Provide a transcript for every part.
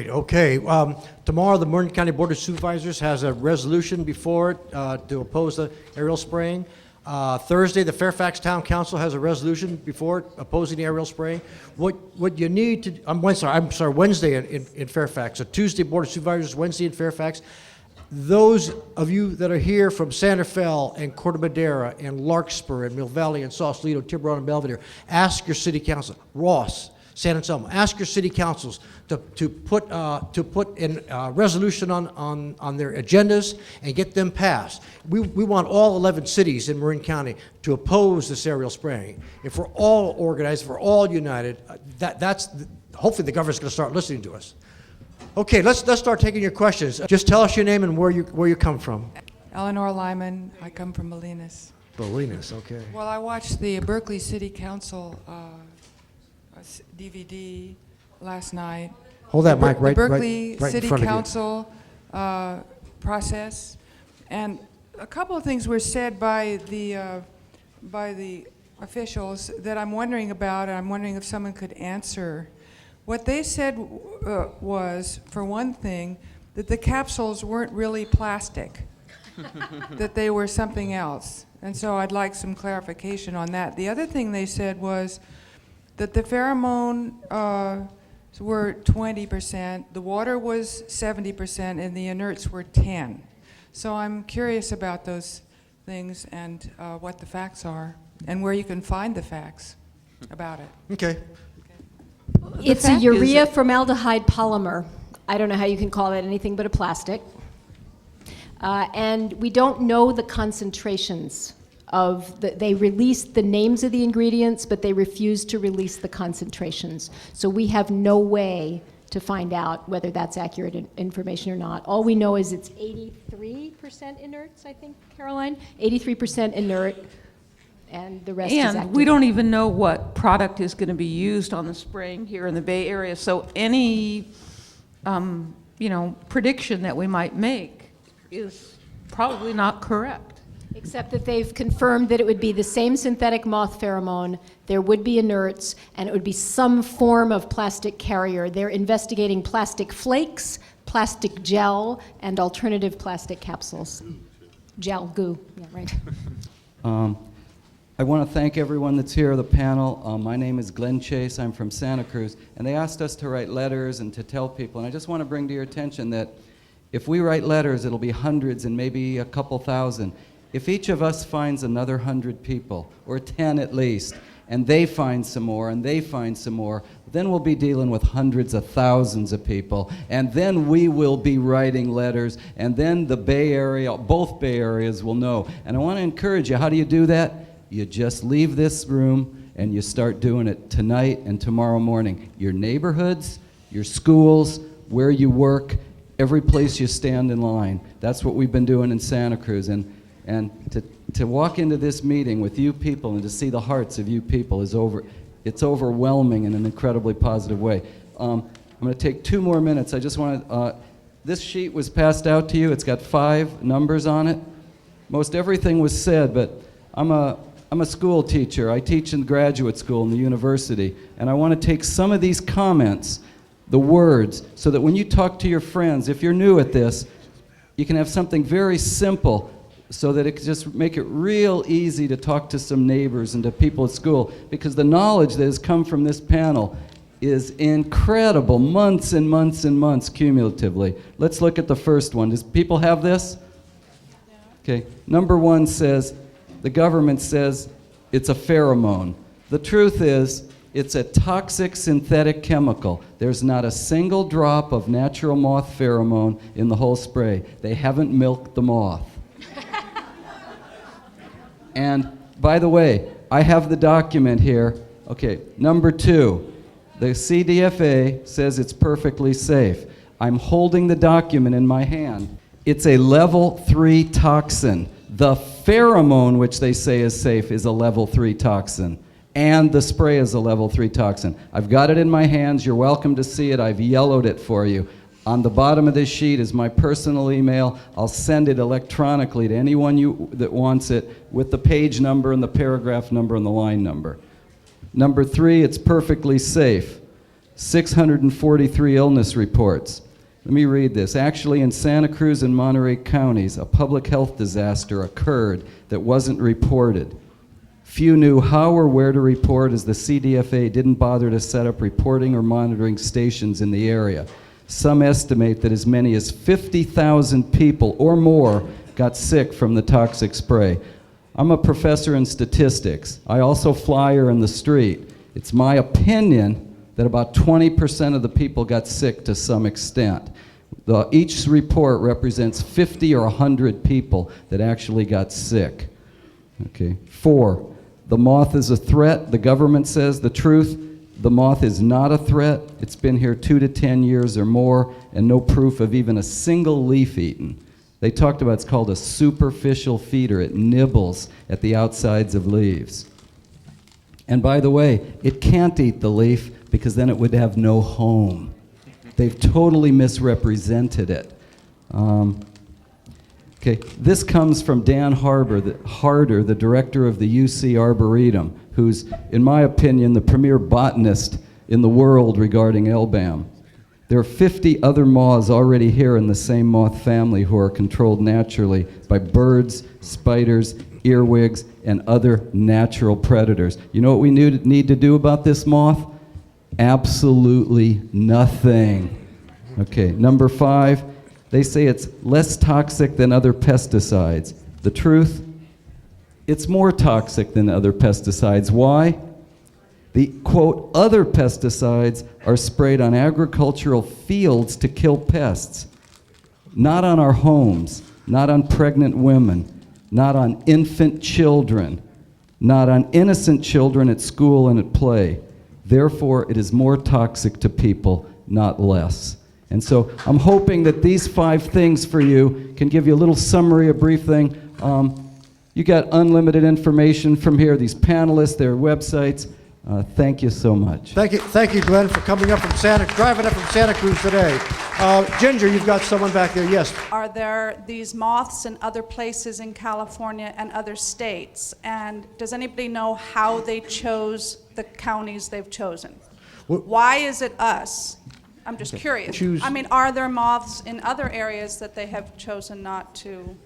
Great. Okay. Tomorrow, the Marin County Board of Supervisors has a resolution before it to oppose the aerial spraying. Thursday, the Fairfax Town Council has a resolution before it opposing the aerial spraying. What you need to, Wednesday in Fairfax. So Tuesday, Board of Supervisors, Wednesday in Fairfax. Those of you that are here from Santa Fe and Corte Madera and Larkspur and Mill Valley and Sausalito, Tiburon and Belvedere, ask your city council, Ross, San Anselmo, ask your city councils to put in resolution on their agendas and get them passed. We want all 11 cities in Marin County to oppose this aerial spraying. If we're all organized, if we're all united, hopefully the governor's going to start listening to us. Okay, let's start taking your questions. Just tell us your name and where you come from. Eleanor Lyman. I come from Bolinas. Bolinas, okay. Well, I watched the Berkeley City Council DVD last night. Hold that mic right the Berkeley right City in front Council process, and a couple of things were said by the officials that I'm wondering about, and I'm wondering if someone could answer. What they said was, for one thing, that the capsules weren't really plastic, that they were something else. And so I'd like some clarification on that. The other thing they said was that the pheromone were 20%, the water was 70%, and the inerts were 10%. So I'm curious about those things and what the facts are, and where you can find the facts about it. Okay. It's a urea formaldehyde polymer. I don't know how you can call it anything but a plastic. And we don't know the concentrations they released the names of the ingredients, but they refused to release the concentrations. So we have no way to find out whether that's accurate information or not. All we know is it's 83% inerts, I think, Caroline? 83% inert, and the rest is active. And we don't even know what product is going to be used on the spraying here in the Bay Area, so any prediction that we might make is probably not correct. Except that they've confirmed that it would be the same synthetic moth pheromone, there would be inerts, and it would be some form of plastic carrier. They're investigating plastic flakes, plastic gel, and alternative plastic capsules. Gel, goo, yeah, right. I want to thank everyone that's here, the panel. My name is Glenn Chase. I'm from Santa Cruz. And they asked us to write letters and to tell people. And I just want to bring to your attention that if we write letters, it'll be hundreds and maybe a couple thousand. If each of us finds another 100 people, or 10 at least, and they find some more, and they find some more, then we'll be dealing with hundreds of thousands of people, and then we will be writing letters, and then the Bay Area, both Bay Areas will know. And I want to encourage you, how do you do that? You just leave this room, and you start doing it tonight and tomorrow morning. Your neighborhoods, your schools, where you work, every place you stand in line. That's what we've been doing in Santa Cruz. And to walk into this meeting with you people and to see the hearts of you people it's overwhelming in an incredibly positive way. I'm going to take 2 more minutes. I just want to, this sheet was passed out to you. It's got 5 numbers on it. Most everything was said, but I'm a school teacher. I teach in graduate school in the university, and I want to take some of these comments, the words, so that when you talk to your friends, if you're new at this, you can have something very simple so that it could just make it real easy to talk to some neighbors and to people at school, because the knowledge that has come from this panel is incredible, months and months and months cumulatively. Let's look at the first one. Does people have this? Okay, number 1 says, the government says it's a pheromone. The truth is, it's a toxic synthetic chemical. There's not a single drop of natural moth pheromone in the whole spray. They haven't milked the moth. And by the way, I have the document here. Okay, number 2, the CDFA says it's perfectly safe. I'm holding the document in my hand. It's a level 3 toxin. The pheromone, which they say is safe, is a level 3 toxin. And the spray is a level 3 toxin. I've got it in my hands. You're welcome to see it. I've yellowed it for you. On the bottom of this sheet is my personal email. I'll send it electronically to anyone that wants it with the page number and the paragraph number and the line number. Number 3, it's perfectly safe. 643 illness reports. Let me read this. Actually, in Santa Cruz and Monterey counties, a public health disaster occurred that wasn't reported. Few knew how or where to report, as the CDFA didn't bother to set up reporting or monitoring stations in the area. Some estimate that as many as 50,000 people or more got sick from the toxic spray. I'm a professor in statistics. I also flyer in the street. It's my opinion that about 20% of the people got sick to some extent. Each report represents 50 or 100 people that actually got sick. Okay. 4, the moth is a threat. The government says the truth. The moth is not a threat. It's been here 2 to 10 years or more, and no proof of even a single leaf eaten. They talked about it's called a superficial feeder. It nibbles at the outsides of leaves. And by the way, it can't eat the leaf because then it would have no home. They've totally misrepresented it. Okay, this comes from Dan Harder, the director of the UC Arboretum, who's, in my opinion, the premier botanist in the world regarding LBAM. There are 50 other moths already here in the same moth family who are controlled naturally by birds, spiders, earwigs, and other natural predators. You know what we need to do about this moth? Absolutely nothing. Okay, number 5, they say it's less toxic than other pesticides. The truth? It's more toxic than other pesticides. Why? The, quote, other pesticides are sprayed on agricultural fields to kill pests, not on our homes, not on pregnant women, not on infant children, not on innocent children at school and at play. Therefore, it is more toxic to people, not less. And so I'm hoping that these 5 things for you can give you a little summary, a brief thing. You got unlimited information from here, these panelists, their websites. Thank you so much. Thank you, Glenn, for coming up from driving up from Santa Cruz today. Ginger, you've got someone back there. Yes. Are there these moths in other places in California and other states? And does anybody know how they chose the counties they've chosen? Why is it us? I'm just curious. I mean, are there moths in other areas that they have chosen not to,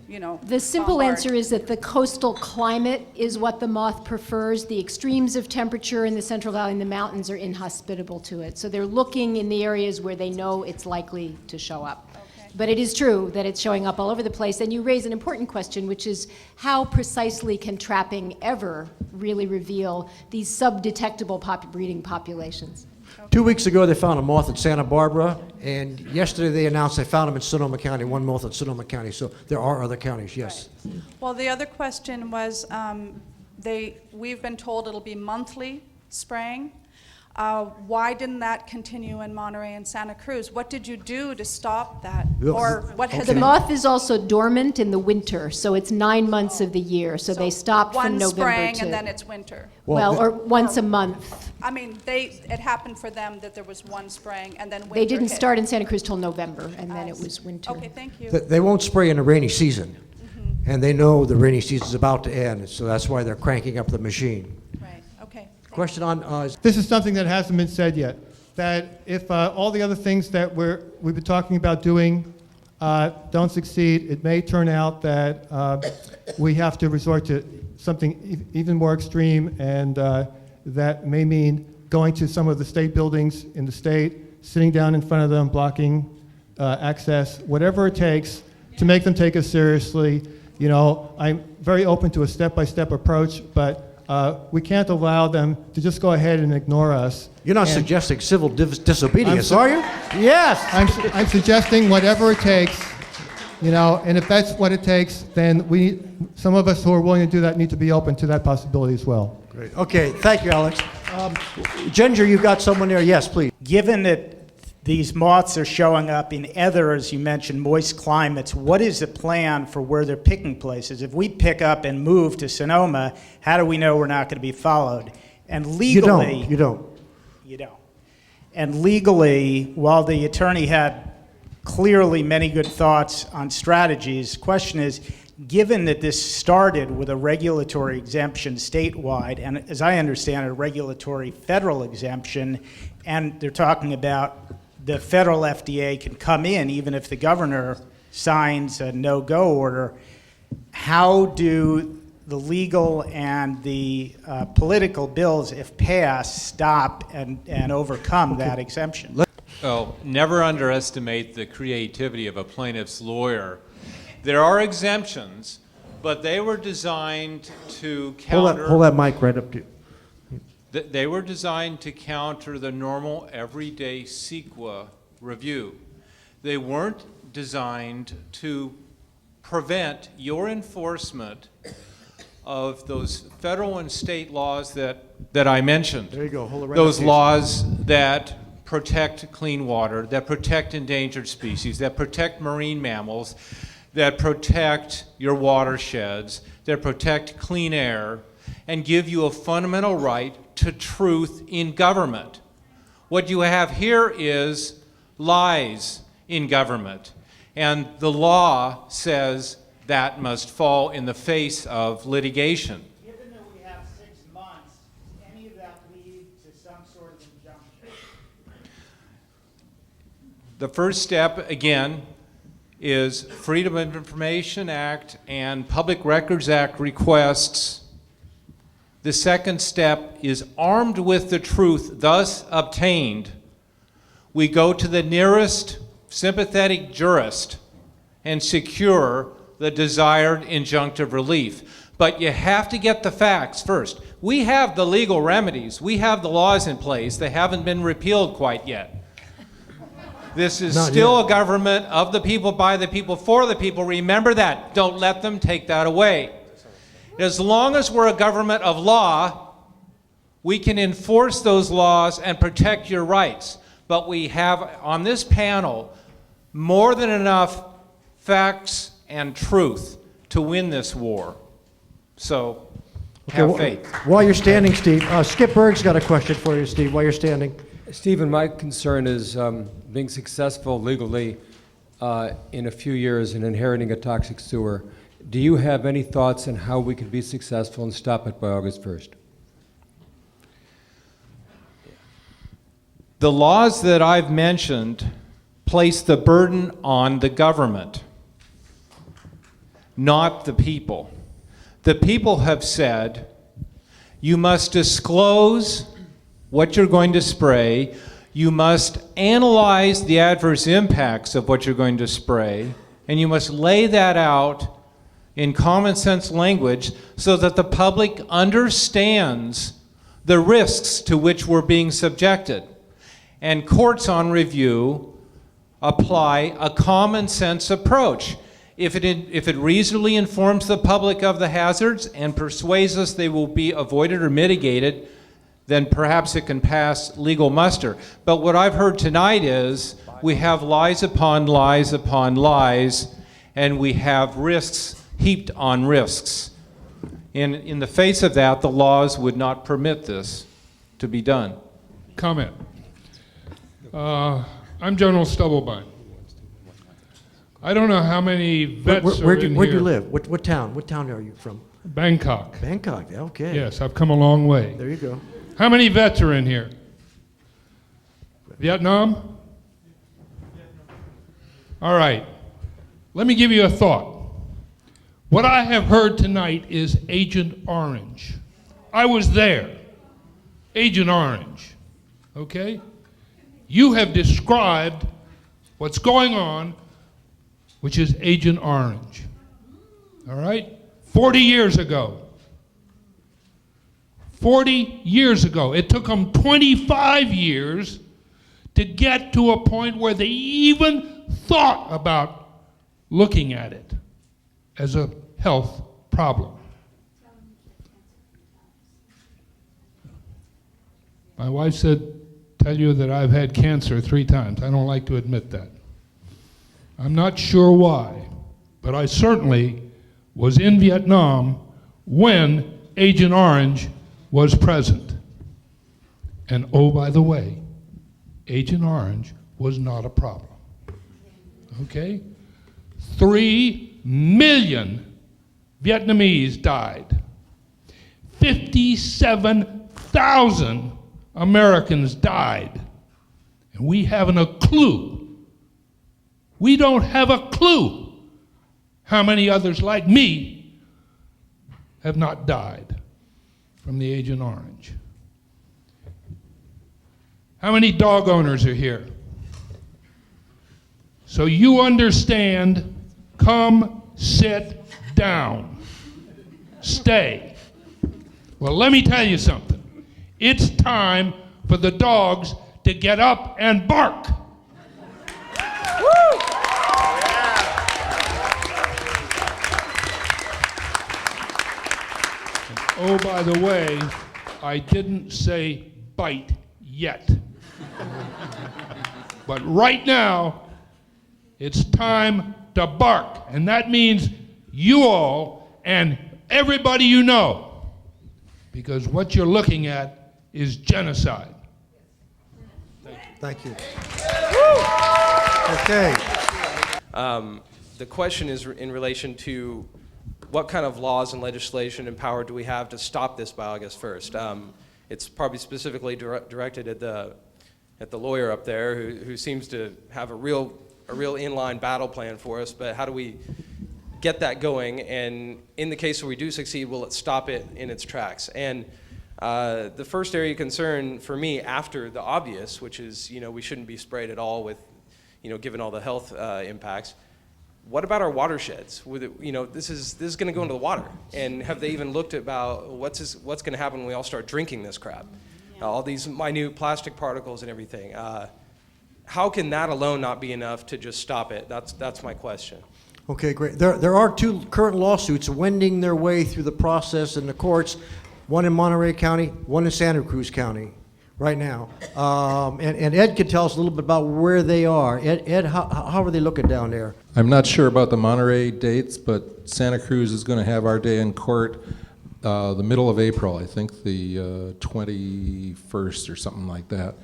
you know, The simple bombard? answer is that the coastal climate is what the moth prefers. The extremes of temperature in the Central Valley and the mountains are inhospitable to it. So they're looking in the areas where they know it's likely to show up. Okay. But it is true that it's showing up all over the place. And you raise an important question, which is how precisely can trapping ever really reveal these sub-detectable breeding populations? 2 weeks ago, they found a moth in Santa Barbara, and yesterday they announced they found them in Sonoma County, one moth in Sonoma County. So there are other counties, yes. Right. Well, the other question was, we've been told it'll be monthly spraying. Why didn't that continue in Monterey and Santa Cruz? What did you do to stop that? Or what has The been moth is also dormant in the winter, so it's 9 months of the year. So they stopped from one November spraying to... and then it's winter? Well, or once a month. I mean, it happened for them that there was one spraying and then winter They didn't hit. start in Santa Cruz till November, and then it was winter. Okay, thank you. They won't spray in the rainy season, and they know the rainy season's about to end, so that's why they're cranking up the machine. Right, okay. Question on, This is something that hasn't been said yet, that if all the other things that we've been talking about doing don't succeed, it may turn out that we have to resort to something even more extreme, and that may mean going to some of the state buildings in the state, sitting down in front of them, blocking access, whatever it takes to make them take us seriously. You know, I'm very open to a step-by-step approach, but we can't allow them to just go ahead and ignore us. you're not And suggesting civil disobedience, I'm are you? Yes. I'm suggesting whatever it takes, you know, and if that's what it takes, then some of us who are willing to do that need to be open to that possibility as well. Great. Okay, thank you, Alex. Ginger, you've got someone there. Yes, please. Given that these moths are showing up in other, as you mentioned, moist climates, what is the plan for where they're picking places? If we pick up and move to Sonoma, how do we know we're not going to be followed? And legally... You don't. You don't. And legally, while the attorney had clearly many good thoughts on strategies, the question is, given that this started with a regulatory exemption statewide, and as I understand it, a regulatory federal exemption, and they're talking about the federal FDA can come in even if the governor signs a no-go order, how do the legal and the political bills, if passed, stop and overcome that exemption? Oh, never underestimate the creativity of a plaintiff's lawyer. There are exemptions, but they were designed to counter... Hold that mic right up to you. They were designed to counter the normal everyday CEQA review. They weren't designed to prevent your enforcement of those federal and state laws that I mentioned. There you go. Hold it right Those up to you. laws that protect clean water, that protect endangered species, that protect marine mammals, that protect your watersheds, that protect clean air, and give you a fundamental right to truth in government. What you have here is lies in government, and the law says that must fall in the face of litigation. Given that we have 6 months, does any of that lead to some sort of injunction? The first step, again, is Freedom of Information Act and Public Records Act requests. The second step is, armed with the truth thus obtained, we go to the nearest sympathetic jurist and secure the desired injunctive relief. But you have to get the facts first. We have the legal remedies. We have the laws in place. They haven't been repealed quite yet. This is still a government of the people, by the people, for the people. Remember that. Don't let them take that away. As long as we're a government of law, we can enforce those laws and protect your rights. But we have on this panel more than enough facts and truth to win this war. So have faith. While you're standing, Steve, Skip Berg's got a question for you, Steve, while you're standing. Stephen, my concern is being successful legally in a few years in inheriting a toxic sewer. Do you have any thoughts on how we can be successful and stop it by August 1st? The laws that I've mentioned place the burden on the government, not the people. The people have said, you must disclose what you're going to spray, you must analyze the adverse impacts of what you're going to spray, and you must lay that out in common sense language so that the public understands the risks to which we're being subjected. And courts on review apply a common sense approach. If it reasonably informs the public of the hazards and persuades us they will be avoided or mitigated, then perhaps it can pass legal muster. But what I've heard tonight is we have lies upon lies upon lies, and we have risks heaped on risks. In the face of that, the laws would not permit this to be done. Comment. I'm General Stubblebine. I don't know how many vets are in here. Where do you live? What town? What town are you from? Bangkok. Bangkok, okay. Yes, I've come a long way. There you go. How many vets are in here? Vietnam? All right. Let me give you a thought. What I have heard tonight is Agent Orange. I was there. Agent Orange. Okay? You have described what's going on, which is Agent Orange. All right? 40 years ago. 40 years ago. It took them 25 years to get to a point where they even thought about looking at it as a health problem. My wife said, tell you that I've had cancer 3 times. I don't like to admit that. I'm not sure why, but I certainly was in Vietnam when Agent Orange was present. And oh, by the way, Agent Orange was not a problem. Okay? 3 million Vietnamese died. 57,000 Americans died. And we haven't a clue. We don't have a clue how many others like me have not died from the Agent Orange. How many dog owners are here? So you understand, come sit down. Stay. Well, let me tell you something. It's time for the dogs to get up and bark. Oh, by the way, I didn't say bite yet. But right now, it's time to bark. And that means you all and everybody you know. Because what you're looking at is genocide. Thank you. Okay. The question is in relation to what kind of laws and legislation and power do we have to stop this biogas first? It's probably specifically directed at the lawyer up there who seems to have a real inline battle plan for us, but how do we get that going? And in the case where we do succeed, will it stop it in its tracks? And the first area of concern for me after the obvious, which is, we shouldn't be sprayed at all with, given all the health impacts. What about our watersheds? This is going to go into the water. And have they even looked about what's going to happen when we all start drinking this crap? All these minute plastic particles and everything. How can that alone not be enough to just stop it? That's my question. Okay, great. There are two current lawsuits wending their way through the process in the courts, one in Monterey County, one in Santa Cruz County right now. And Ed could tell us a little bit about where they are. Ed, how are they looking down there? I'm not sure about the Monterey dates, but Santa Cruz is going to have our day in court the middle of April, I think the 21st or something like that.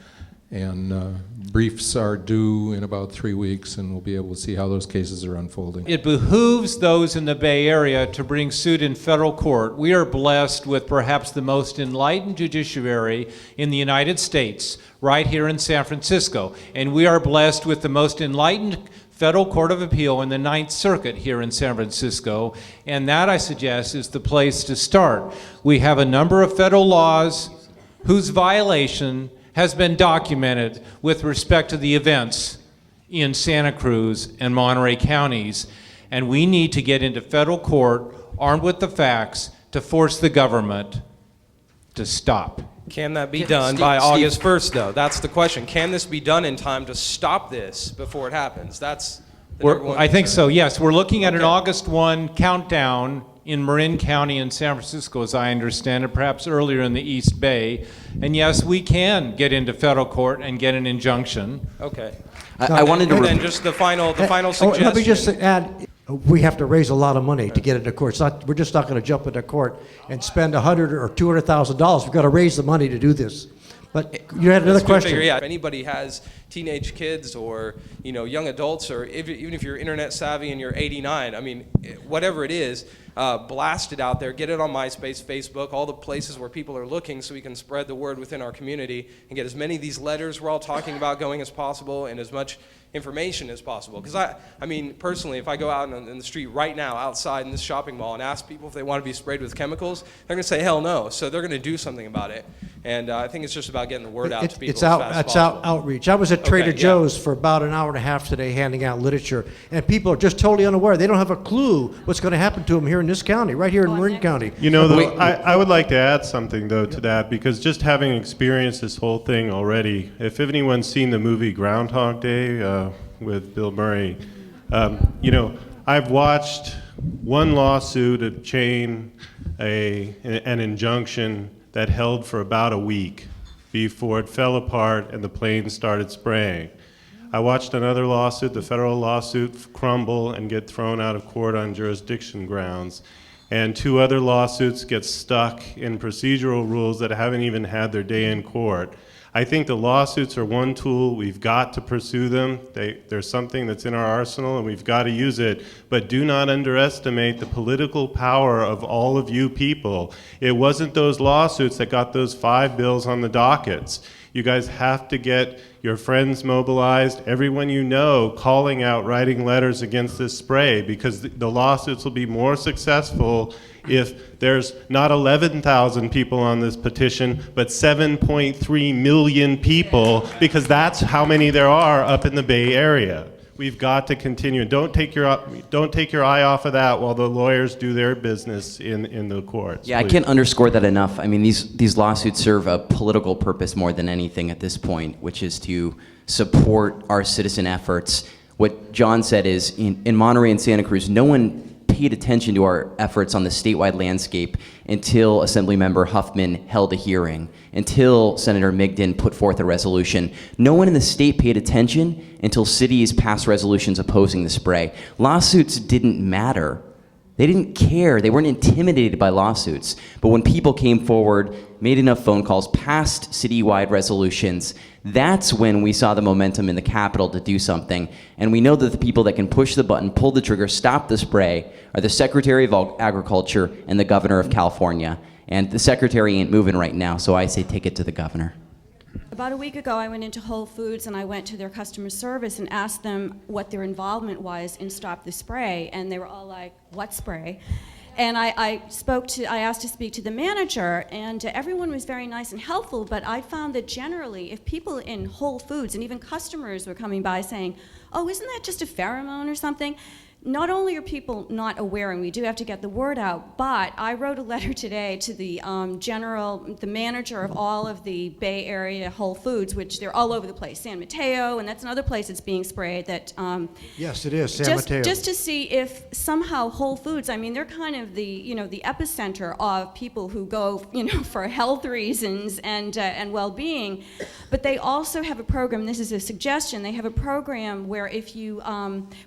And briefs are due in about 3 weeks, and we'll be able to see how those cases are unfolding. It behooves those in the Bay Area to bring suit in federal court. We are blessed with perhaps the most enlightened judiciary in the United States, right here in San Francisco. And we are blessed with the most enlightened Federal Court of Appeal in the Ninth Circuit here in San Francisco. And that, I suggest, is the place to start. We have a number of federal laws whose violation has been documented with respect to the events in Santa Cruz and Monterey counties. And we need to get into federal court armed with the facts to force the government to stop. Can that be done by August 1st, though? That's the question. Can this be done in time to stop this before it happens? That's the number one I think concern. so, yes. We're looking at an August 1 countdown in Marin County in San Francisco, as I understand it, perhaps earlier in the East Bay. And yes, we can get into federal court and get an injunction. Okay. I wanted to... And then just the final suggestion. Let me just add, we have to raise a lot of money to get into court. We're just not going to jump into court and spend $100,000 or $200,000. We've got to raise the money to do this. But you had another question. Yeah, if anybody has teenage kids or young adults, or even if you're internet savvy and you're 89, I mean, whatever it is, blast it out there. Get it on MySpace, Facebook, all the places where people are looking, so we can spread the word within our community and get as many of these letters we're all talking about going as possible, and as much information as possible. Because I mean, personally, if I go out in the street right now, outside in this shopping mall, and ask people if they want to be sprayed with chemicals, they're going to say hell no. So they're going to do something about it. And I think it's just about getting the word out to people as fast as possible. Outreach. I was at Trader Joe's for about an hour and a half today handing out literature, and people are just totally unaware. They don't have a clue what's going to happen to them here in this county, right here in Marin County. Though, I would like to add something, though, to that, because just having experienced this whole thing already, if anyone's seen the movie Groundhog Day with Bill Murray, I've watched one lawsuit obtain an injunction that held for about a week before it fell apart and the planes started spraying. I watched another lawsuit, the federal lawsuit, crumble and get thrown out of court on jurisdiction grounds. And 2 other lawsuits get stuck in procedural rules that haven't even had their day in court. I think the lawsuits are one tool. We've got to pursue them. There's something that's in our arsenal, and we've got to use it. But do not underestimate the political power of all of you people. It wasn't those lawsuits that got those 5 bills on the dockets. You guys have to get your friends mobilized, everyone you know calling out, writing letters against this spray, because the lawsuits will be more successful if there's not 11,000 people on this petition, but 7.3 million people, because that's how many there are up in the Bay Area. We've got to continue. Don't take your eye off of that while the lawyers do their business in the courts. Yeah, please. I can't underscore that enough. I mean, these lawsuits serve a political purpose more than anything at this point, which is to support our citizen efforts. What John said is, in Monterey and Santa Cruz, no one paid attention to our efforts on the statewide landscape until Assemblymember Huffman held a hearing, until Senator Migden put forth a resolution. No one in the state paid attention until cities passed resolutions opposing the spray. Lawsuits didn't matter. They didn't care. They weren't intimidated by lawsuits. But when people came forward, made enough phone calls, passed citywide resolutions, that's when we saw the momentum in the Capitol to do something. And we know that the people that can push the button, pull the trigger, stop the spray are the Secretary of Agriculture and the Governor of California. And the Secretary ain't moving right now, so I say take it to the Governor. About a week ago, I went into Whole Foods and I went to their customer service and asked them what their involvement was in Stop the Spray, and they were all like, "What spray?" And I asked to speak to the manager, and everyone was very nice and helpful, but I found that generally, if people in Whole Foods and even customers were coming by saying, "Oh, isn't that just a pheromone or something?" Not only are people not aware, and we do have to get the word out, but I wrote a letter today to the the manager of all of the Bay Area Whole Foods, which they're all over the place, San Mateo, and that's another place that's being sprayed. That yes, it is San Mateo. Just to see if somehow Whole Foods, I mean, they're kind of the the epicenter of people who go for health reasons and well-being, but they also have a program. This is a suggestion. They have a program where if you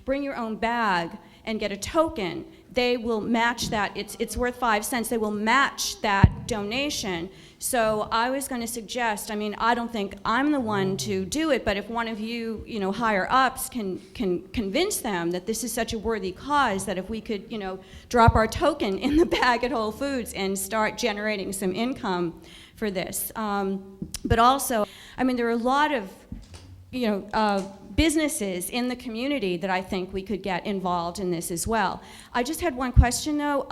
bring your own bag and get a token, they will match that. It's worth 5 cents. They will match that donation. So I was going to suggest, I mean, I don't think I'm the one to do it, but if one of you, higher ups can convince them that this is such a worthy cause, that if we could, drop our token in the bag at Whole Foods and start generating some income for this. But also, I mean, there are a lot of, businesses in the community that I think we could get involved in this as well. I just had one question though.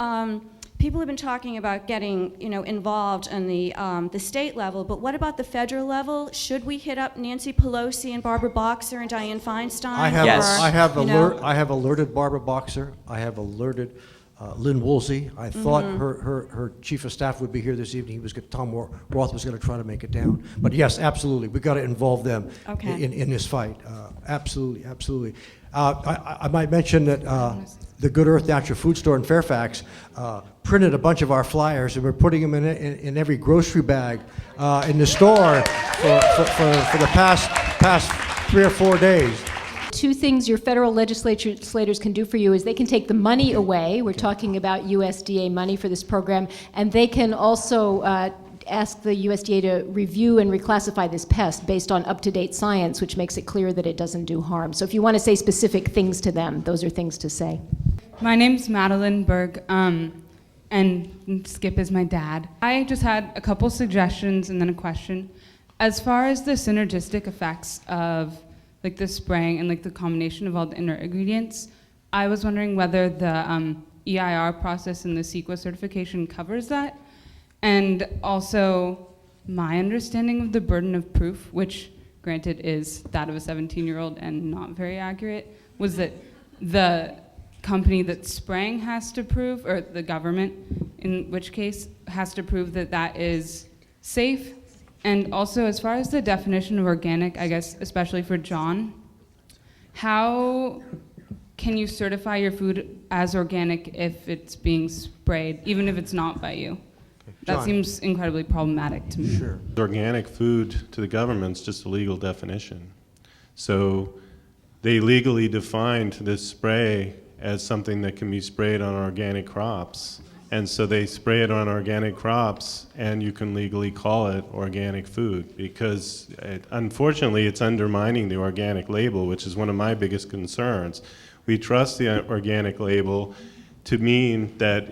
People have been talking about getting involved on the state level, but what about the federal level? Should we hit up Nancy Pelosi and Barbara Boxer and Dianne Feinstein? I have alerted Barbara Boxer. I have alerted Lynn Woolsey. I thought her chief of staff would be here this evening. Tom Roth was going to try to make it down. But yes, absolutely, we've got to involve them in this fight. Absolutely. I might mention that the Good Earth Natural Food Store in Fairfax printed a bunch of our flyers, and we're putting them in every grocery bag in the store for the past 3 or 4 days. Two things your federal legislators can do for you is they can take the money away. We're talking about USDA money for this program, and they can also ask the USDA to review and reclassify this pest based on up-to-date science, which makes it clear that it doesn't do harm. So if you want to say specific things to them, those are things to say. My name's Madeline Berg, and Skip is my dad. I just had a couple suggestions and then a question. As far as the synergistic effects of the spraying and the combination of all the inner ingredients, I was wondering whether the EIR process and the CEQA certification covers that. And also, my understanding of the burden of proof, which granted is that of a 17-year-old and not very accurate, was that the company that's spraying has to prove, or the government, in which case, has to prove that that is safe. And also, as far as the definition of organic, I guess, especially for John, how can you certify your food as organic if it's being sprayed, even if it's not by you? That seems incredibly problematic to me. Sure. Organic food to the government's just a legal definition. So they legally defined this spray as something that can be sprayed on organic crops. And so they spray it on organic crops, and you can legally call it organic food because, unfortunately, it's undermining the organic label, which is one of my biggest concerns. We trust the organic label to mean that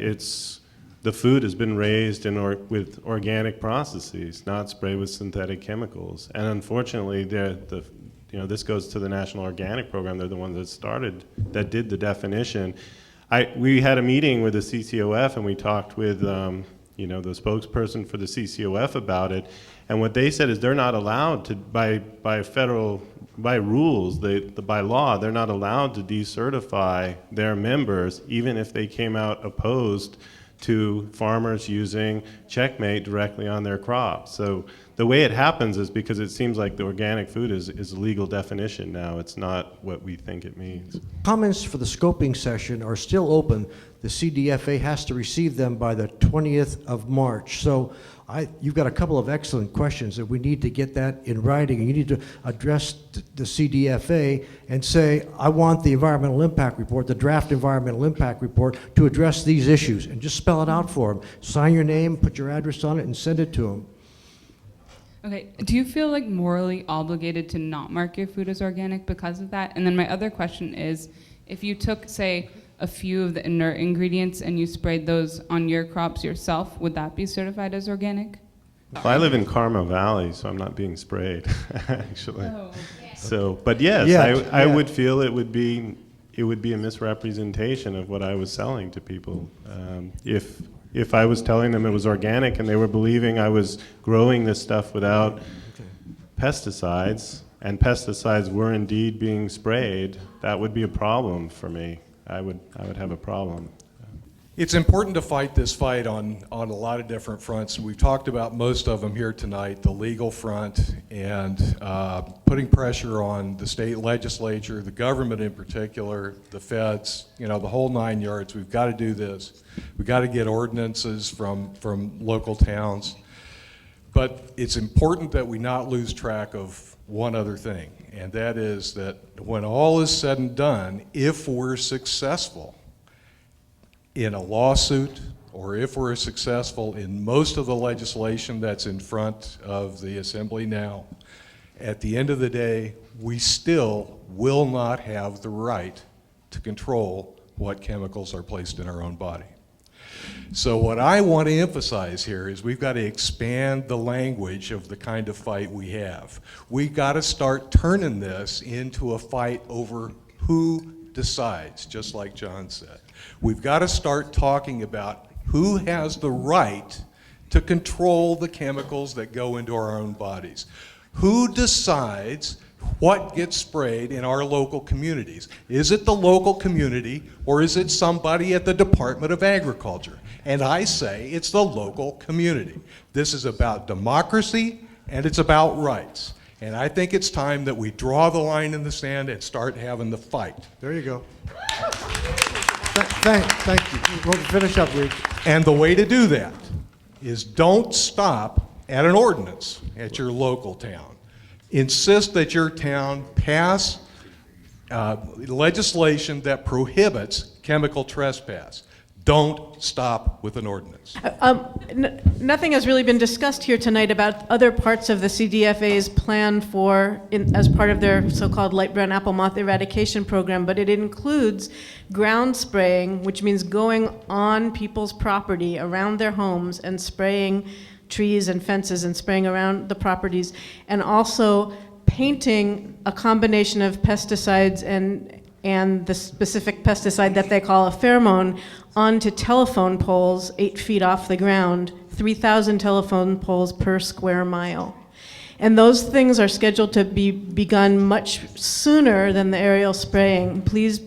the food has been raised with organic processes, not sprayed with synthetic chemicals. And unfortunately, this goes to the National Organic Program. They're the ones that did the definition. We had a meeting with the CCOF, and we talked with the spokesperson for the CCOF about it. And what they said is they're not allowed to, by rules, by law, they're not allowed to decertify their members, even if they came out opposed to farmers using checkmate directly on their crops. So the way it happens is because it seems like the organic food is a legal definition now. It's not what we think it means. Comments for the scoping session are still open. The CDFA has to receive them by the 20th of March. So you've got a couple of excellent questions that we need to get that in writing. And you need to address the CDFA and say, I want the environmental impact report, the draft environmental impact report, to address these issues, and just spell it out for them. Sign your name, put your address on it, and send it to them. Okay, do you feel like morally obligated to not mark your food as organic because of that? And then my other question is, if you took, say, a few of the inert ingredients and you sprayed those on your crops yourself, would that be certified as organic? Well, I live in Carmel Valley, so I'm not being sprayed, actually. Oh. So, but yes, I would feel it would be a misrepresentation of what I was selling to people. If I was telling them it was organic and they were believing I was growing this stuff without pesticides, and pesticides were indeed being sprayed, that would be a problem for me. I would have a problem. It's important to fight this fight on a lot of different fronts, and we've talked about most of them here tonight, the legal front and putting pressure on the state legislature, the government in particular, the feds, the whole 9 yards. We've got to do this. We've got to get ordinances from local towns. But it's important that we not lose track of one other thing, and that is that when all is said and done, if we're successful in a lawsuit, or if we're successful in most of the legislation that's in front of the Assembly now, at the end of the day, we still will not have the right to control what chemicals are placed in our own body. So what I want to emphasize here is we've got to expand the language of the kind of fight we have. We've got to start turning this into a fight over who decides, just like John said. We've got to start talking about who has the right to control the chemicals that go into our own bodies. Who decides what gets sprayed in our local communities? Is it the local community, or is it somebody at the Department of Agriculture? And I say it's the local community. This is about democracy, and it's about rights. And I think it's time that we draw the line in the sand and start having the fight. There you go. Thank you. We'll finish up, Reed. And the way to do that is don't stop at an ordinance at your local town. Insist that your town pass legislation that prohibits chemical trespass. Don't stop with an ordinance. Nothing has really been discussed here tonight about other parts of the CDFA's plan as part of their so-called Light Brown Apple Moth eradication program, but it includes ground spraying, which means going on people's property around their homes and spraying trees and fences and spraying around the properties, and also painting a combination of pesticides and the specific pesticide that they call a pheromone onto telephone poles 8 feet off the ground, 3,000 telephone poles per square mile. And those things are scheduled to be begun much sooner than the aerial spraying. Please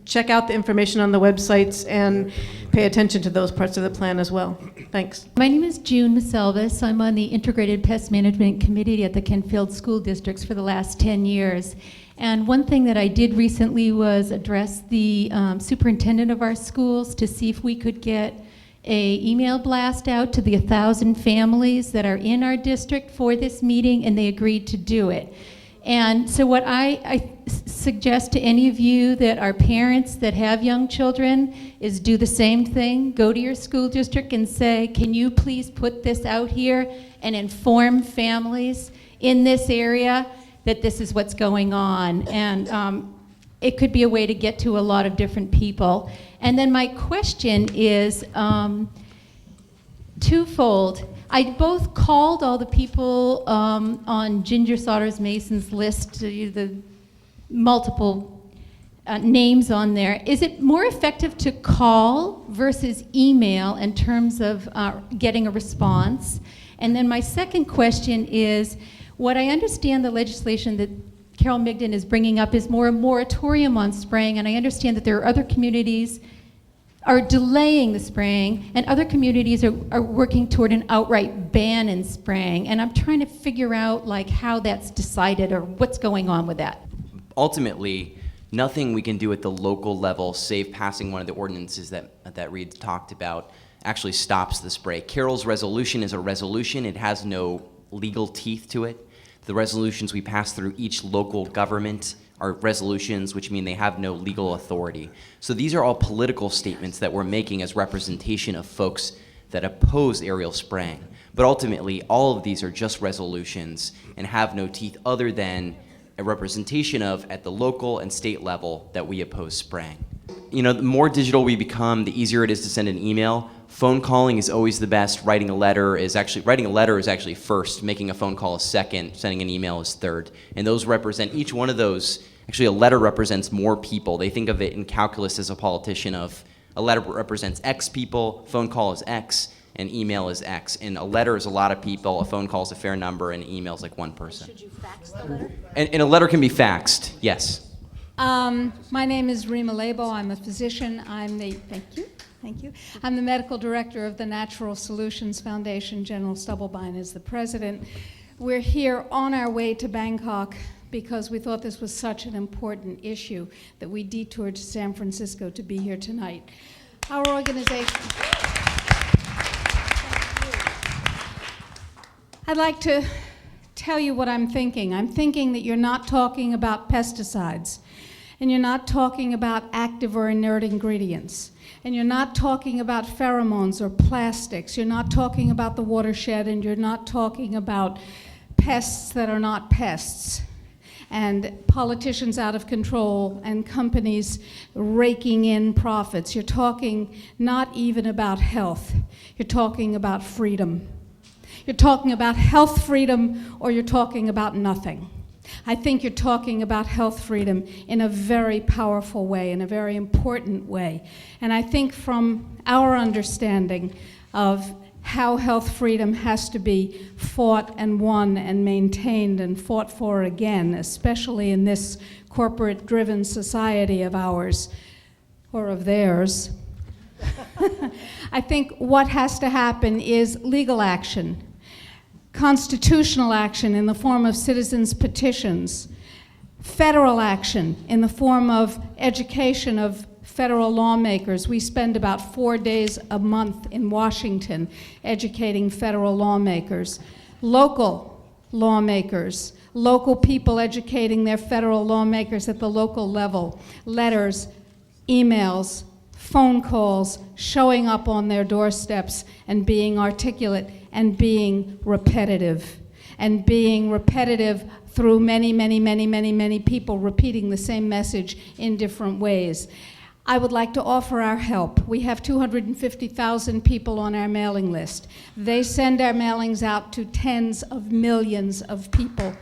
check out the information on the websites and pay attention to those parts of the plan as well. Thanks. My name is June Maselvis. I'm on the Integrated Pest Management Committee at the Kentfield School Districts for the last 10 years. And one thing that I did recently was address the superintendent of our schools to see if we could get an email blast out to the 1,000 families that are in our district for this meeting, and they agreed to do it. And so what suggest to any of you that are parents that have young children is do the same thing. Go to your school district and say, can you please put this out here and inform families in this area that this is what's going on. And it could be a way to get to a lot of different people. And then my question is twofold. I both called all the people on Ginger Sodders Mason's list, the multiple names on there. Is it more effective to call versus email in terms of getting a response? And then my second question is, what I understand the legislation that Carol Migden is bringing up is more a moratorium on spraying, and I understand that there are other communities are delaying the spraying, and other communities are working toward an outright ban in spraying. And I'm trying to figure out like how that's decided or what's going on with that. Ultimately, nothing we can do at the local level, save passing one of the ordinances that Reed talked about, actually stops the spray. Carol's resolution is a resolution. It has no legal teeth to it. The resolutions we pass through each local government are resolutions, which mean they have no legal authority. So these are all political statements that we're making as representation of folks that oppose aerial spraying. But ultimately, all of these are just resolutions and have no teeth other than a representation of, at the local and state level, that we oppose spraying. You know, the more digital we become, the easier it is to send an email. Phone calling is always the best. Writing a letter is actually first. Making a phone call is second. Sending an email is third. And those represent, each one of those, actually a letter represents more people. They think of it in calculus as a politician of, a letter represents X people, phone call is X, and email is X. And a letter is a lot of people, a phone call is a fair number, and an email is like one person. Should you fax the letter? And a letter can be faxed, yes. My name is Rima Labo. I'm a physician. Thank you. I'm the medical director of the Natural Solutions Foundation. General Stubblebine is the president. We're here on our way to Bangkok because we thought this was such an important issue that we detoured to San Francisco to be here tonight. Our organization... I'd like to tell you what I'm thinking. I'm thinking that you're not talking about pesticides, and you're not talking about active or inert ingredients, and you're not talking about pheromones or plastics. You're not talking about the watershed, and you're not talking about pests that are not pests, and politicians out of control, and companies raking in profits. You're talking not even about health. You're talking about freedom. You're talking about health freedom, or you're talking about nothing. I think you're talking about health freedom in a very powerful way, in a very important way. And I think from our understanding of how health freedom has to be fought and won and maintained and fought for again, especially in this corporate-driven society of ours, or of theirs, I think what has to happen is legal action, constitutional action in the form of citizens' petitions, federal action in the form of education of federal lawmakers. We spend about 4 days a month in Washington educating federal lawmakers, local lawmakers, local people educating their federal lawmakers at the local level, letters, emails, phone calls, showing up on their doorsteps and being articulate and being repetitive through many people repeating the same message in different ways. I would like to offer our help. We have 250,000 people on our mailing list. They send our mailings out to tens of millions of people.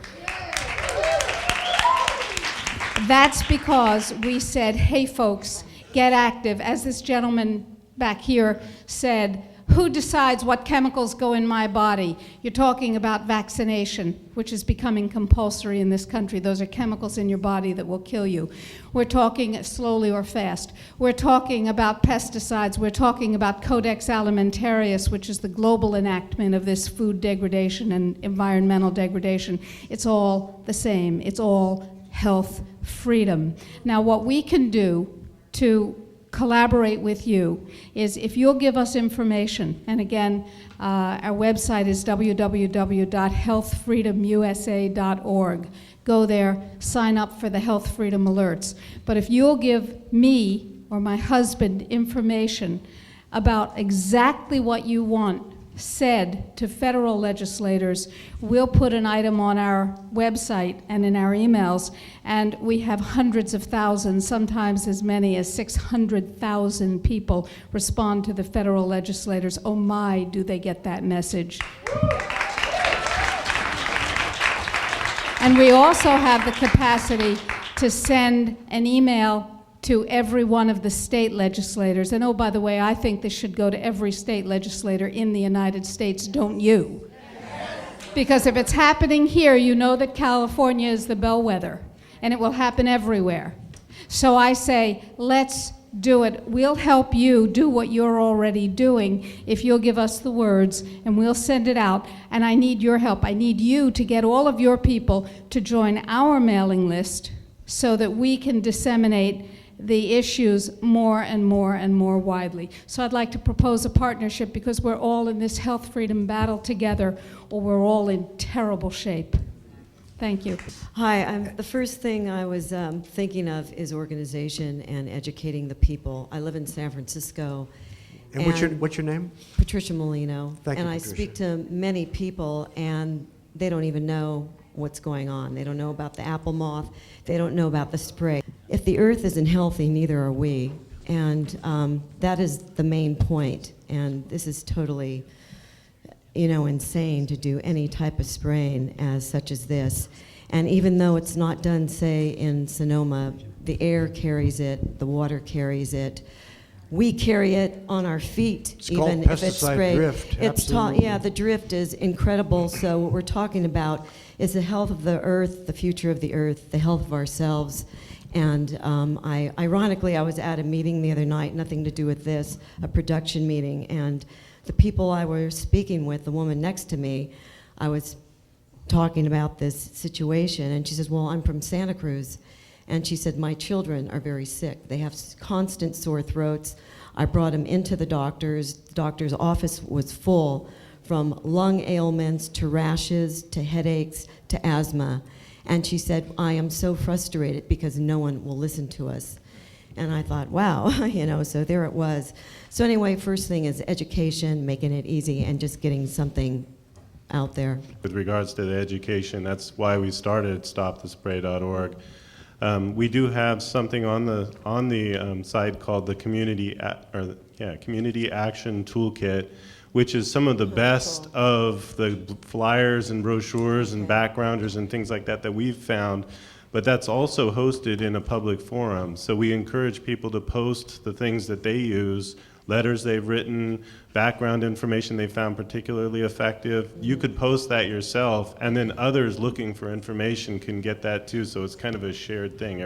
That's because we said, hey folks, get active. As this gentleman back here said, who decides what chemicals go in my body? You're talking about vaccination, which is becoming compulsory in this country. Those are chemicals in your body that will kill you. We're talking slowly or fast. We're talking about pesticides. We're talking about Codex Alimentarius, which is the global enactment of this food degradation and environmental degradation. It's all the same. It's all health freedom. Now, what we can do to collaborate with you is if you'll give us information, and again, our website is www.healthfreedomusa.org. Go there, sign up for the Health Freedom Alerts. But if you'll give me or my husband information about exactly what you want said to federal legislators, we'll put an item on our website and in our emails, and we have hundreds of thousands, sometimes as many as 600,000 people respond to the federal legislators. Oh my, do they get that message. And we also have the capacity to send an email to every one of the state legislators. And oh, by the way, I think this should go to every state legislator in the United States, don't you? Because if it's happening here, you know that California is the bellwether, and it will happen everywhere. So I say, let's do it. We'll help you do what you're already doing if you'll give us the words, and we'll send it out. And I need your help. I need you to get all of your people to join our mailing list so that we can disseminate the issues more and more and more widely. So I'd like to propose a partnership because we're all in this health freedom battle together, or we're all in terrible shape. Thank you. Hi, the first thing I was thinking of is organization and educating the people. I live in San Francisco. And what's your name? Patricia Molino. Thank you, and I Patricia. speak to many people, and they don't even know what's going on. They don't know about the apple moth. They don't know about the spray. If the earth isn't healthy, neither are we. And that is the main point. And this is totally, insane to do any type of spraying as such as this. And even though it's not done, say, in Sonoma, the air carries it, the water carries it. We carry it on our feet, It's even called if it's pesticide sprayed. drift, It's absolutely. the drift is incredible. So what we're talking about is the health of the earth, the future of the earth, the health of ourselves. And ironically, I was at a meeting the other night, nothing to do with this, a production meeting, and the people I was speaking with, the woman next to me, I was talking about this situation, and she says, well, I'm from Santa Cruz. And she said, my children are very sick. They have constant sore throats. I brought them into the doctor's. The doctor's office was full, from lung ailments to rashes to headaches to asthma. And she said, I am so frustrated because no one will listen to us. And I thought, wow, so there it was. So anyway, first thing is education, making it easy, and just getting something out there. With regards to the education, that's why we started stopthespray.org. We do have something on the site called the Community Action Toolkit, which is some of the best of the flyers and brochures and backgrounders and things like that we've found. But that's also hosted in a public forum. So we encourage people to post the things that they use, letters they've written, background information they found particularly effective. You could post that yourself, and then others looking for information can get that too. So it's kind of a shared thing.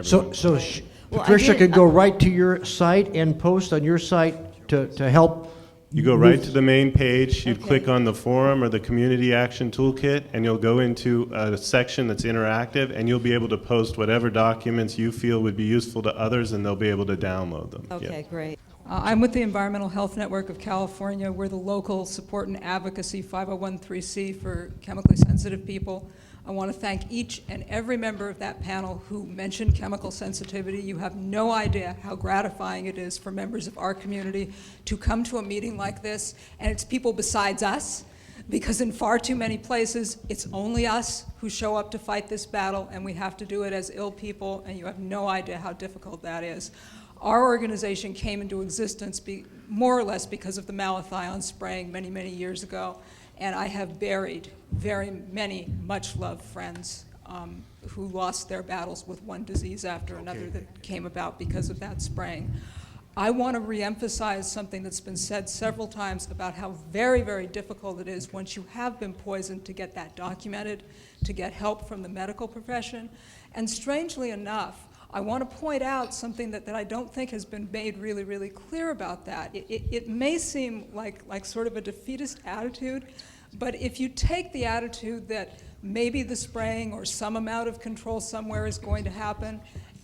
Patricia can go right to your site and post on your site to help. You go right to the main page, you click on the forum or the Community Action Toolkit, and you'll go into a section that's interactive, and you'll be able to post whatever documents you feel would be useful to others, and they'll be able to download them. Okay, great. I'm with the Environmental Health Network of California. We're the local support and advocacy 501(c) for chemically sensitive people. I want to thank each and every member of that panel who mentioned chemical sensitivity. You have no idea how gratifying it is for members of our community to come to a meeting like this, and it's people besides us, because in far too many places, it's only us who show up to fight this battle, and we have to do it as ill people, and you have no idea how difficult that is. Our organization came into existence more or less because of the malathion spraying many, many years ago. And I have buried very many much-loved friends who lost their battles with one disease after another that came about because of that spraying. I want to reemphasize something that's been said several times about how very, very difficult it is once you have been poisoned to get that documented, to get help from the medical profession. And strangely enough, I want to point out something that I don't think has been made really, really clear about that. It may seem like sort of a defeatist attitude, but if you take the attitude that maybe the spraying or some amount of control somewhere is going to happen,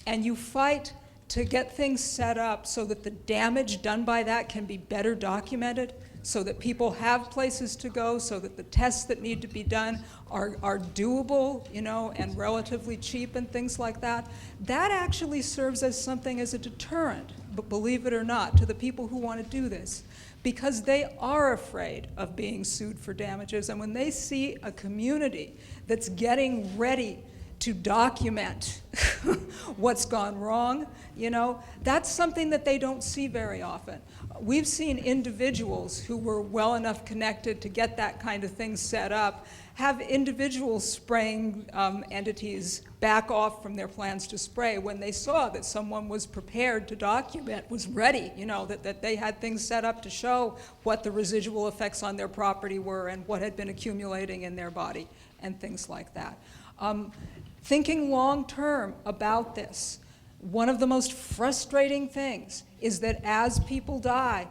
and you fight to get things set up so that the damage done by that can be better documented, so that people have places to go, so that the tests that need to be done are doable, you know, and relatively cheap and things like that, that actually serves as something as a deterrent, but believe it or not, to the people who want to do this, because they are afraid of being sued for damages. And when they see a community that's getting ready to document what's gone wrong, you know, that's something that they don't see very often. We've seen individuals who were well enough connected to get that kind of thing set up have individual spraying entities back off from their plans to spray when they saw that someone was prepared to document, was ready, you know, that they had things set up to show what the residual effects on their property were and what had been accumulating in their body and things like that. Thinking long term about this, one of the most frustrating things is that as people die,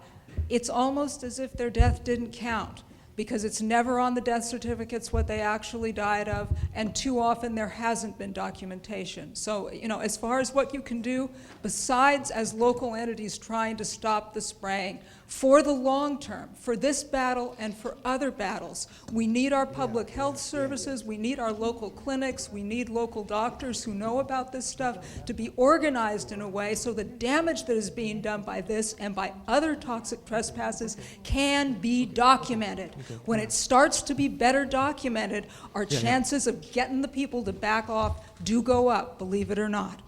it's almost as if their death didn't count, because it's never on the death certificates what they actually died of, and too often there hasn't been documentation. So, you know, as far as what you can do, besides as local entities trying to stop the spraying, for the long term, for this battle and for other battles, we need our public health services, we need our local clinics, we need local doctors who know about this stuff to be organized in a way so the damage that is being done by this and by other toxic trespasses can be documented. When it starts to be better documented, our chances of getting the people to back off do go up, believe it or not.